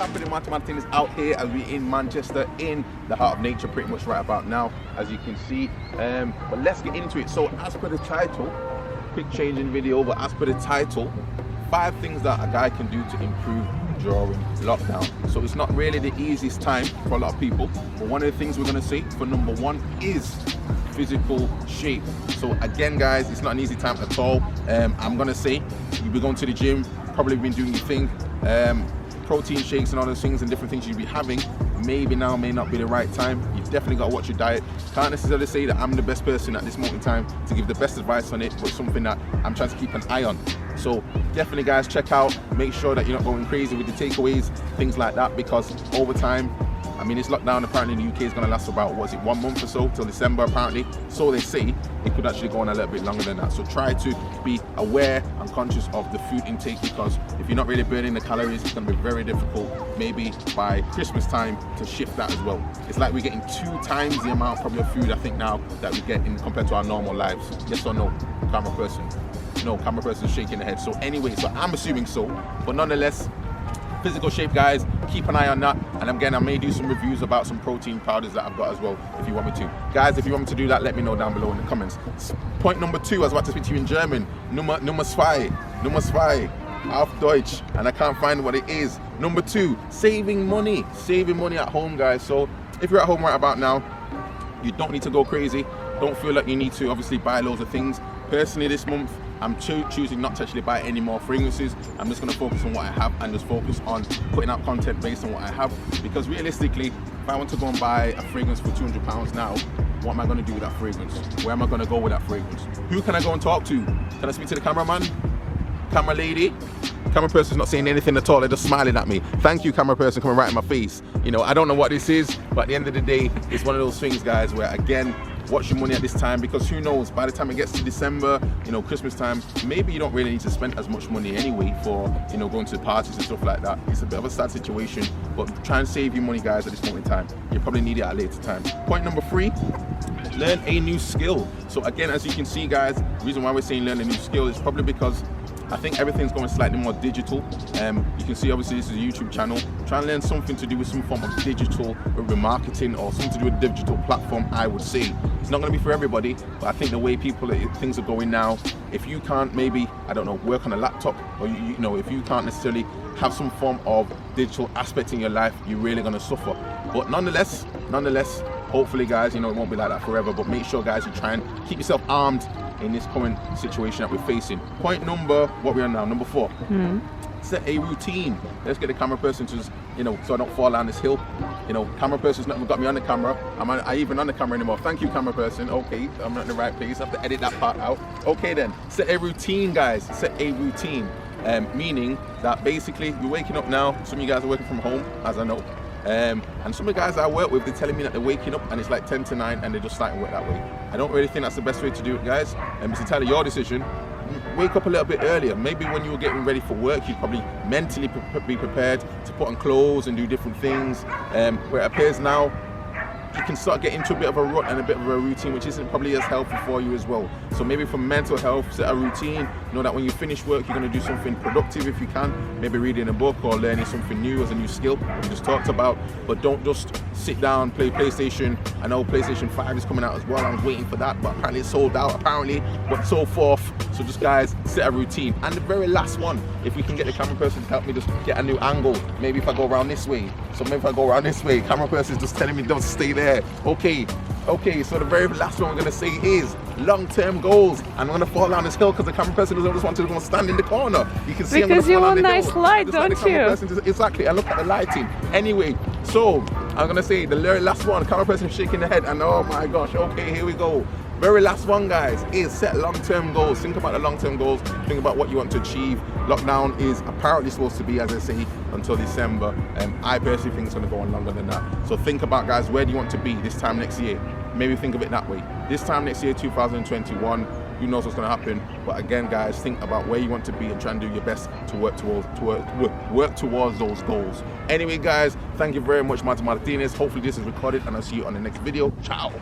happening? Monty Martin is out here as we're in Manchester, in the heart of nature, pretty much right about now, as you can see. But let's get into it. So as per the title, quick change in video, but as per the title, 5 things that a guy can do to improve during lockdown. So it's not really the easiest time for a lot of people, but one of the things we're going to see for number 1 is physical shape. So again guys, it's not an easy time at all. I'm going to say you'll be going to the gym, probably been doing your thing, protein shakes and all those things and different things you'll be having. Maybe now may not be the right time. You've definitely got to watch your diet. Can't necessarily say that I'm the best person at this moment in time to give the best advice on it, but something that I'm trying to keep an eye on. So definitely guys, check out, make sure that you're not going crazy with the takeaways, things like that, because over time, I mean, this lockdown apparently in the UK is going to last about, what is it, 1 month or so, till December apparently. So they say it could actually go on a little bit longer than that. So try to be aware and conscious of the food intake, because if you're not really burning the calories, it's going to be very difficult, maybe by Christmas time, to shift that as well. It's like we're getting 2 times the amount probably of food, I think now, that we get in compared to our normal lives. Yes or no, camera person? No, camera person shaking the head. So anyway, so I'm assuming so, but nonetheless, physical shape guys, keep an eye on that. And again, I may do some reviews about some protein powders that I've got as well, if you want me to. Guys, if you want me to do that, let me know down below in the comments. Point number 2, I was about to speak to you in German. Nummer 2, auf Deutsch, and I can't find what it is. Number 2, saving money at home guys. So if you're at home right about now, you don't need to go crazy. Don't feel like you need to obviously buy loads of things. Personally this month, I'm choosing not to actually buy any more fragrances. I'm just going to focus on what I have and just focus on putting out content based on what I have. Because realistically, if I want to go and buy a fragrance for £200 now, what am I going to do with that fragrance? Where am I going to go with that fragrance? Who can I go and talk to? Can I speak to the cameraman? Camera lady? Camera person's not saying anything at all, they're just smiling at me. Thank you, camera person, coming right in my face. You know, I don't know what this is, but at the end of the day, it's one of those things, guys, where again, watch your money at this time, because who knows, by the time it gets to December, you know, Christmas time, maybe you don't really need to spend as much money anyway for, you know, going to parties and stuff like that. It's a bit of a sad situation, but try and save your money guys at this moment in time. You probably need it at a later time. Point number 3, learn a new skill. So again, as you can see guys, the reason why we're saying learn a new skill is probably because I think everything's going slightly more digital. You can see obviously this is a YouTube channel. Try and learn something to do with some form of digital marketing or something to do with digital platform, I would say. It's not going to be for everybody, but I think the way things are going now, if you can't maybe, I don't know, work on a laptop, or you know, if you can't necessarily have some form of digital aspect in your life, you're really going to suffer. But nonetheless, hopefully guys, you know, it won't be like that forever, but make sure guys you try and keep yourself armed in this current situation that we're facing. Point number, what we're on now, number 4. Set a routine. Let's get the camera person to just, you know, so I don't fall down this hill. You know, camera person's not got me on the camera. I even on the camera anymore. Thank you, camera person. Okay, I'm not in the right place. I have to edit that part out. Okay then, set a routine guys, set a routine. Meaning that basically you're waking up now. Some of you guys are working from home, as I know. And some of the guys I work with, they're telling me that they're waking up and it's like 10 to 9 and they're just starting to work that way. I don't really think that's the best way to do it guys. It's entirely your decision. Wake up a little bit earlier. Maybe when you were getting ready for work, you'd probably mentally be prepared to put on clothes and do different things. Where it appears now, you can start getting into a bit of a rut and a bit of a routine, which isn't probably as helpful for you as well. So maybe for mental health, set a routine. Know that when you finish work, you're going to do something productive if you can. Maybe reading a book or learning something new as a new skill we just talked about. But don't just sit down, play PlayStation. I know PlayStation 5 is coming out as well. I was waiting for that, but apparently it's sold out apparently, but so forth. So just guys, set a routine. And the very last one, if we can get the camera person to help me just get a new angle. Maybe if I go around this way. So maybe if I go around this way, camera person is just telling me don't stay there. Okay, so the very last one we're going to say is long-term goals. And I'm going to fall down this hill because the camera person doesn't just want to go stand in the corner. You can see because you want nice light, don't you? Exactly, I look at the lighting. Anyway, so I'm going to say the very last one, camera person shaking the head, and oh my gosh, okay, here we go. Very last one guys is set long-term goals. Think about the long-term goals, think about what you want to achieve. Lockdown is apparently supposed to be, as I say, until December. I personally think it's going to go on longer than that. So think about guys, where do you want to be this time next year? Maybe think of it that way. This time next year, 2021, who knows what's going to happen. But again guys, think about where you want to be and try and do your best to work towards those goals. Anyway guys, thank you very much, Martin Martinez. Hopefully this is recorded and I'll see you on the next video. Ciao.